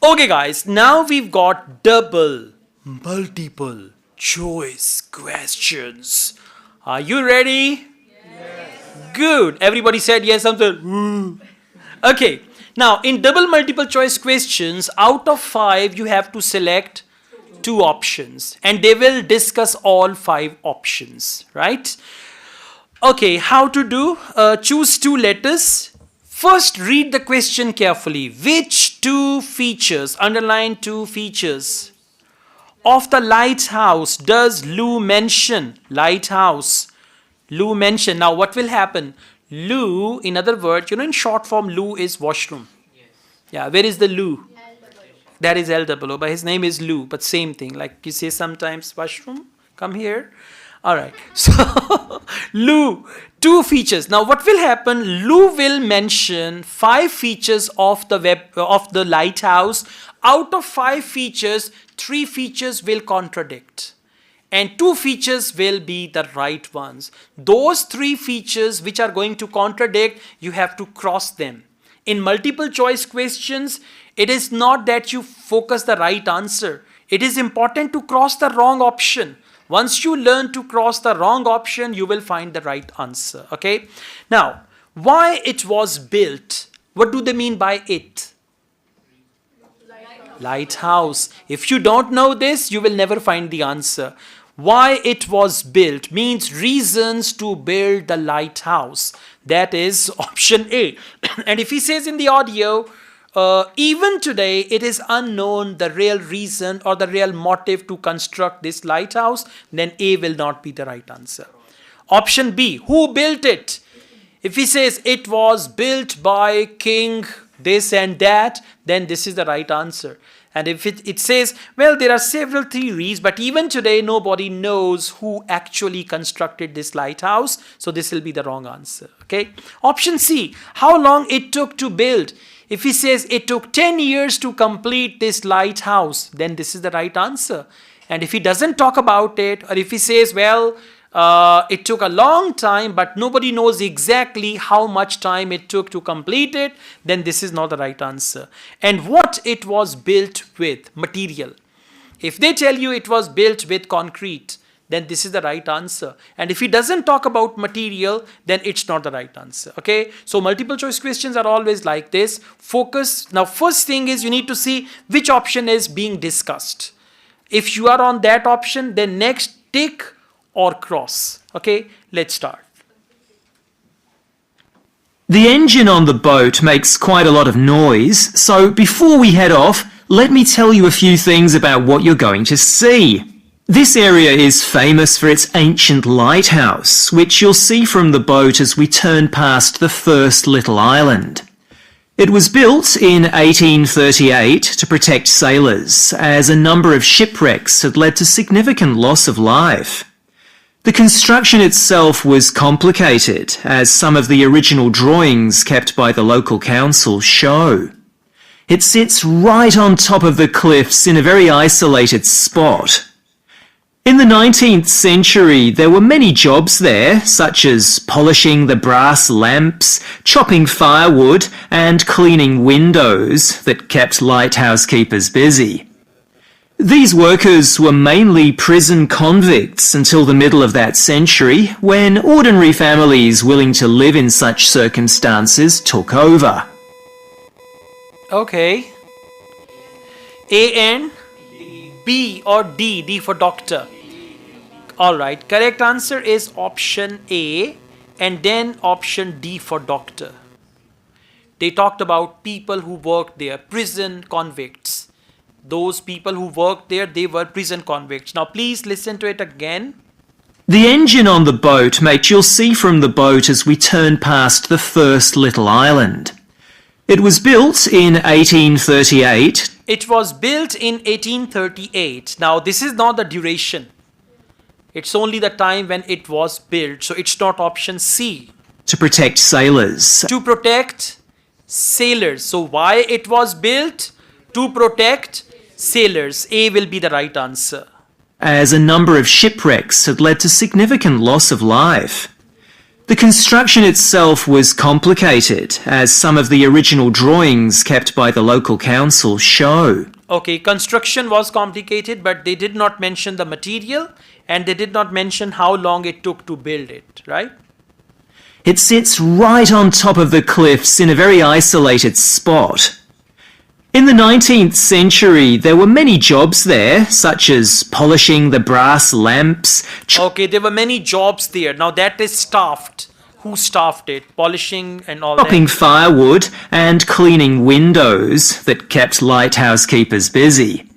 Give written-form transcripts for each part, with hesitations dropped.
Okay guys, now we've got double multiple choice questions. Are you ready? Yes. Good. Everybody said yes. Something. Okay. Now in double multiple choice questions, out of 5 you have to select 2 options and they will discuss all 5 options, right? Okay, how to do? Choose 2 letters. First, read the question carefully. Which 2 features, underline 2 features, of the lighthouse does Lou mention? Lighthouse. Lou mention. Now, what will happen? Lou, in other words, in short form, Lou is washroom. Yes. Yeah, where is the Lou? That is L-double-O, but his name is Lou, but same thing. Like you say sometimes, washroom, come here. All right, so Lou, 2 features. Now what will happen? Lou will mention 5 features of the lighthouse. Out of 5 features, 3 features will contradict and 2 features will be the right ones. Those 3 features which are going to contradict, you have to cross them. In multiple choice questions, it is not that you focus the right answer. It is important to cross the wrong option. Once you learn to cross the wrong option, you will find the right answer. Okay. Now, why it was built? What do they mean by it? Lighthouse. If you don't know this, you will never find the answer. Why it was built means reasons to build the lighthouse. That is option A. And if he says in the audio, even today, it is unknown the real reason or the real motive to construct this lighthouse, then A will not be the right answer. Option B, who built it? If he says it was built by king this and that, then this is the right answer. And if it says, well, there are several theories, but even today, nobody knows who actually constructed this lighthouse. So this will be the wrong answer. Okay. Option C, how long it took to build? If he says it took 10 years to complete this lighthouse, then this is the right answer. And if he doesn't talk about it, or if he says, well, it took a long time, but nobody knows exactly how much time it took to complete it, then this is not the right answer. And what it was built with, material. If they tell you it was built with concrete, then this is the right answer. And if he doesn't talk about material, then it's not the right answer. Okay. So multiple choice questions are always like this. Focus. Now, first thing is you need to see which option is being discussed. If you are on that option, then next tick or cross. Okay. Let's start. The engine on the boat makes quite a lot of noise. So before we head off, let me tell you a few things about what you're going to see. This area is famous for its ancient lighthouse, which you'll see from the boat as we turn past the first little island. It was built in 1838 to protect sailors, as a number of shipwrecks had led to significant loss of life. The construction itself was complicated, as some of the original drawings kept by the local council show. It sits right on top of the cliffs in a very isolated spot. In the 19th century, there were many jobs there, such as polishing the brass lamps, chopping firewood, and cleaning windows that kept lighthouse keepers busy. These workers were mainly prison convicts until the middle of that century, when ordinary families willing to live in such circumstances took over. Okay. A and B or D, D for doctor. Alright, correct answer is option A and then option D for doctor. They talked about people who worked there, prison convicts. Those people who worked there, they were prison convicts. Now please listen to it again. The engine on the boat, mate, you'll see from the boat as we turn past the first little island. It was built in 1838. It was built in 1838. Now this is not the duration. It's only the time when it was built. So it's not option C. To protect sailors. To protect sailors. So why it was built? To protect sailors. A will be the right answer. As a number of shipwrecks had led to significant loss of life. The construction itself was complicated, as some of the original drawings kept by the local council show. Okay, construction was complicated, but they did not mention the material and they did not mention how long it took to build it, right? It sits right on top of the cliffs in a very isolated spot. In the 19th century, there were many jobs there, such as polishing the brass lamps. Okay, there were many jobs there. Now that is staffed. Who staffed it? Polishing and all Chopping that. firewood and cleaning windows that kept lighthouse keepers busy.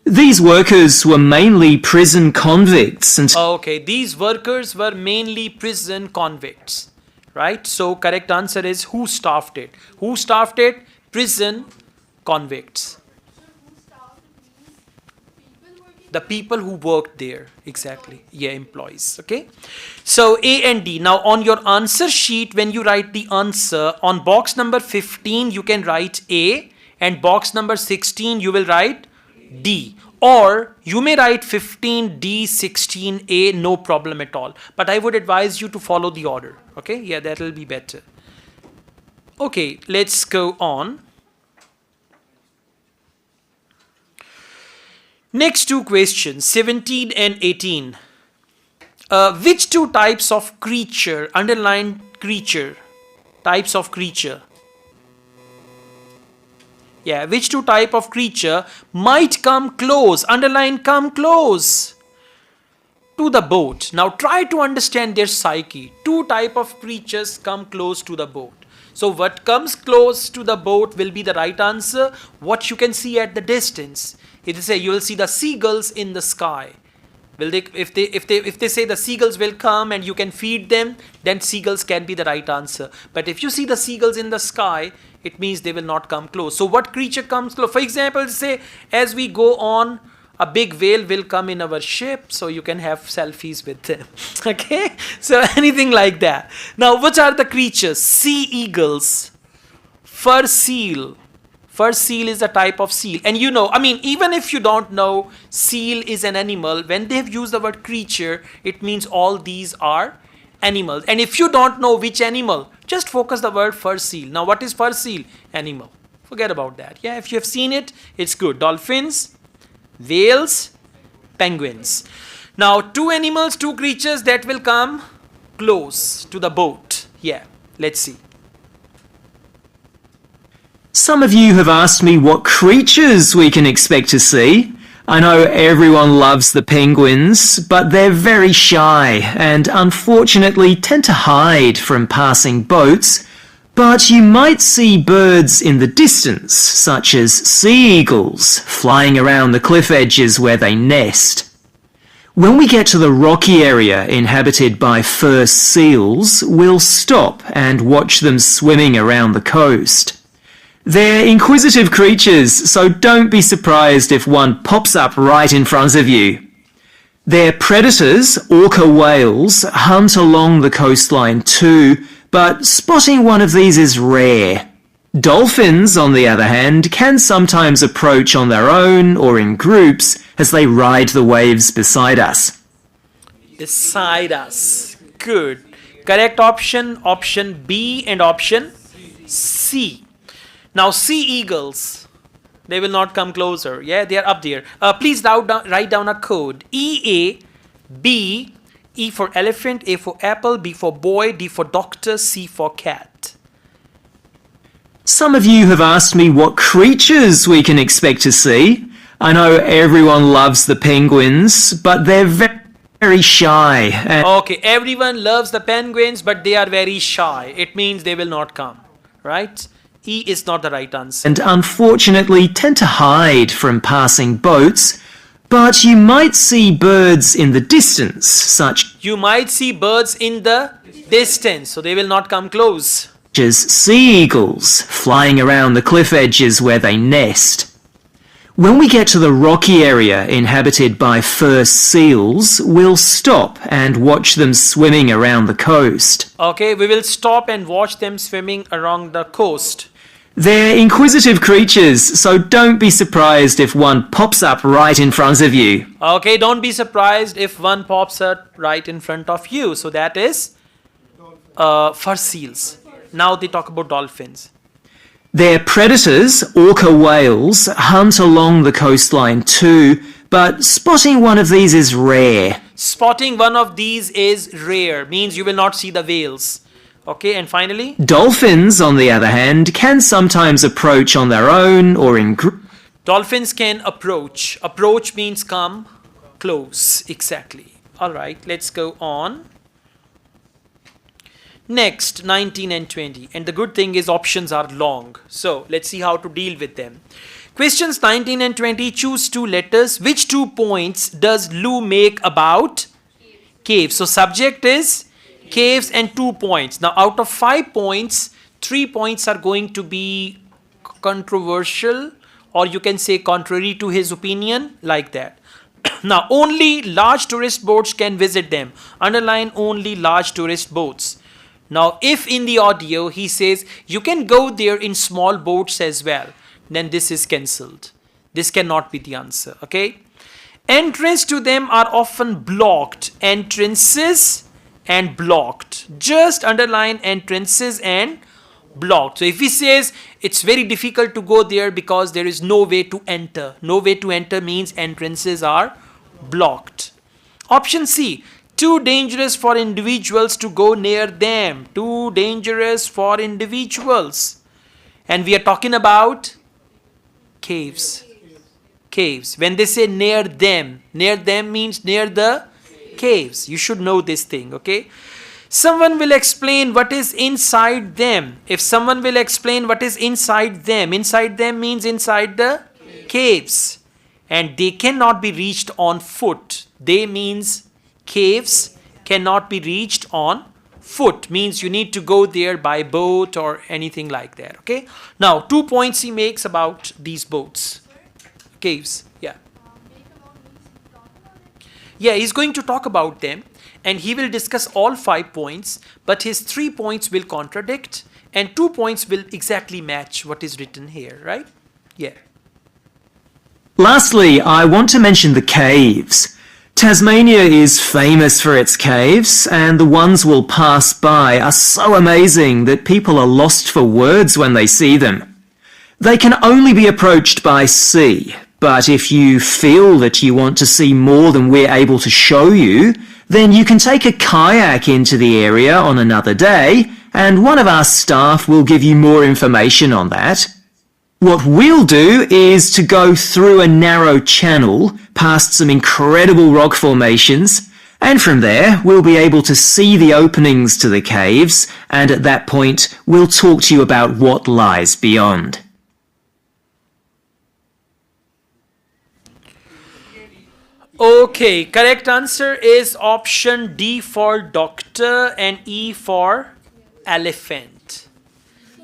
These workers were mainly prison convicts and Okay, these workers were mainly prison convicts, right? So correct answer is who staffed it? Who staffed it? Prison convicts. The people who worked there, exactly. Yeah, employees. Okay. So A and D. Now on your answer sheet, when you write the answer, on box number 15, you can write A, and box number 16, you will write D. Or you may write 15D, 16A, no problem at all. But I would advise you to follow the order. Okay. Yeah, that will be better. Okay, let's go on. Next two questions, 17 and 18. Which two types of creature, underline creature, types of creature? Yeah, which two type of creature might come close, underline come close to the boat? Now try to understand their psyche. Two type of creatures come close to the boat. So what comes close to the boat will be the right answer. What you can see at the distance. It will say you will see the seagulls in the sky. Will they, if they say the seagulls will come and you can feed them, then seagulls can be the right answer. But if you see the seagulls in the sky, it means they will not come close. So what creature comes close? For example, say as we go on, a big whale will come in our ship, so you can have selfies with them. Okay, so anything like that. Now, which are the creatures? Sea eagles, fur seal. Fur seal is a type of seal. And you know, I mean, even if you don't know seal is an animal, when they have used the word creature, it means all these are animals. And if you don't know which animal, just focus the word fur seal. Now, what is fur seal? Animal. Forget about that. Yeah, if you have seen it, it's good. Dolphins, whales, penguins. Now, two animals, two creatures that will come close to the boat. Yeah, let's see. some of you have asked me what creatures we can expect to see. I know everyone loves the penguins, but they're very shy and unfortunately tend to hide from passing boats. But you might see birds in the distance, such as sea eagles, flying around the cliff edges where they nest. When we get to the rocky area inhabited by fur seals, we'll stop and watch them swimming around the coast. They're inquisitive creatures, so don't be surprised if one pops up right in front of you. Their predators, orca whales, hunt along the coastline too, but spotting one of these is rare. Dolphins, on the other hand, can sometimes approach on their own or in groups as they ride the waves beside us. Beside us. Good. Correct option, option B and option C. Now, sea eagles, they will not come closer. Yeah, they are up there. Please write down a code. EA, B, E for elephant, A for apple, B for boy, D for doctor, C for cat. Some of you have asked me what creatures we can expect to see. I know everyone loves the penguins, but they're very shy. Okay, everyone loves the penguins, but they are very shy. It means they will not come, right? E is not the right answer. And unfortunately tend to hide from passing boats. But you might see birds in the distance, such You might see birds in the distance, so they will not come close. as sea eagles, flying around the cliff edges where they nest. When we get to the rocky area inhabited by fur seals, we'll stop and watch them swimming around the coast. Okay, we will stop and watch them swimming along the coast. They're inquisitive creatures, so don't be surprised if one pops up right in front of you. Okay, don't be surprised if one pops up right in front of you. So that is fur seals. Now they talk about dolphins. Their predators, orca whales, hunt along the coastline too, but spotting one of these is rare. Spotting one of these is rare, means you will not see the whales. Okay, and finally? Dolphins, on the other hand, can sometimes approach on their own or in groups. Dolphins can approach. Approach means come close. Exactly. All right, let's go on. Next, 19 and 20. And the good thing is options are long. So let's see how to deal with them. Questions 19 and 20. Choose two letters. Which 2 points does Lou make about caves? So subject is caves and 2 points. Now out of 5 points, 3 points are going to be controversial, or you can say contrary to his opinion, like that. Now only large tourist boats can visit them. Underline only large tourist boats. Now if in the audio he says you can go there in small boats as well, then this is cancelled. This cannot be the answer. Okay. Entrance to them are often blocked. Entrances and blocked. Just underline entrances and blocked. So if he says it's very difficult to go there because there is no way to enter. No way to enter means entrances are blocked. Option C. Too dangerous for individuals to go near them. Too dangerous for individuals. And we are talking about caves. Caves. When they say near them means near the caves. You should know this thing, okay? Someone will explain what is inside them. If someone will explain what is inside them means inside the caves. And they cannot be reached on foot. They means caves cannot be reached on foot, means you need to go there by boat or anything like that. Okay. Now 2 points he makes about these boats. Caves. Yeah. Yeah, he's going to talk about them and he will discuss all 5 points, but his 3 points will contradict and 2 points will exactly match what is written here, right? Yeah. Lastly, I want to mention the caves. Tasmania is famous for its caves, and the ones we'll pass by are so amazing that people are lost for words when they see them. They can only be approached by sea, but if you feel that you want to see more than we're able to show you, then you can take a kayak into the area on another day, and one of our staff will give you more information on that. What we'll do is to go through a narrow channel past some incredible rock formations, and from there we'll be able to see the openings to the caves, and at that point we'll talk to you about what lies beyond. Okay, correct answer is option D for doctor and E for elephant.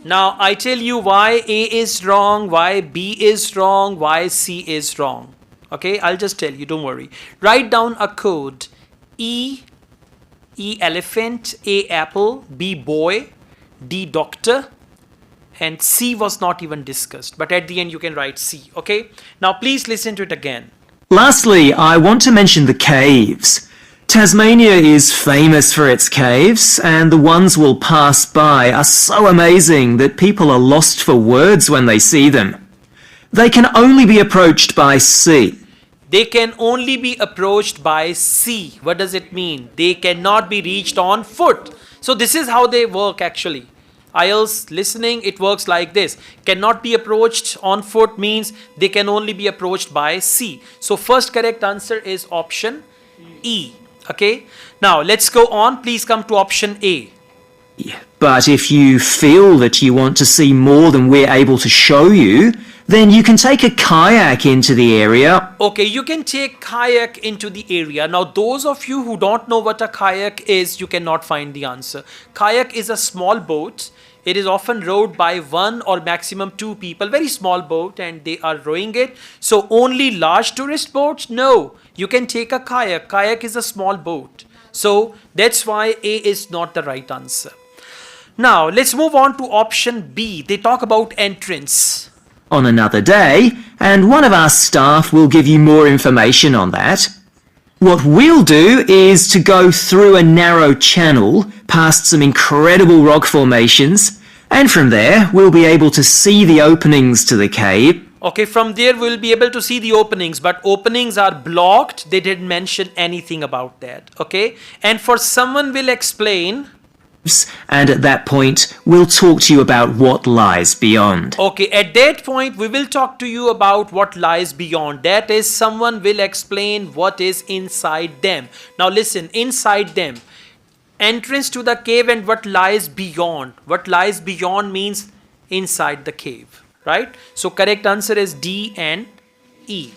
Now I tell you why A is wrong, why B is wrong, why C is wrong. Okay, I'll just tell you, don't worry. Write down a code. E elephant, A apple, B boy, D doctor, and C was not even discussed. But at the end you can write C. Okay, now please listen to it again. Lastly, I want to mention the caves. Tasmania is famous for its caves, and the ones we'll pass by are so amazing that people are lost for words when they see them. They can only be approached by sea. They can only be approached by sea. What does it mean? They cannot be reached on foot. So this is how they work actually. IELTS listening, it works like this. Cannot be approached on foot means they can only be approached by sea. So first correct answer is option E. Okay. Now let's go on. Please come to option A. But if you feel that you want to see more than we're able to show you, then you can take a kayak into the area. Okay, you can take kayak into the area. Now those of you who don't know what a kayak is, you cannot find the answer. Kayak is a small boat. It is often rowed by 1 or maximum 2 people, very small boat, and they are rowing it. So only large tourist boats? No, you can take a kayak. Kayak is a small boat. So that's why A is not the right answer. Now let's move on to option B. They talk about entrance. On another day, and one of our staff will give you more information on that. What we'll do is to go through a narrow channel past some incredible rock formations, and from there we'll be able to see the openings to the cave. Okay, from there we'll be able to see the openings, but openings are blocked. They didn't mention anything about that. Okay, and for someone will explain. And at that point, we'll talk to you about what lies beyond. Okay, at that point, we will talk to you about what lies beyond. That is, someone will explain what is inside them. Now listen, inside them, entrance to the cave and what lies beyond. What lies beyond means inside the cave, right? So correct answer is D and E.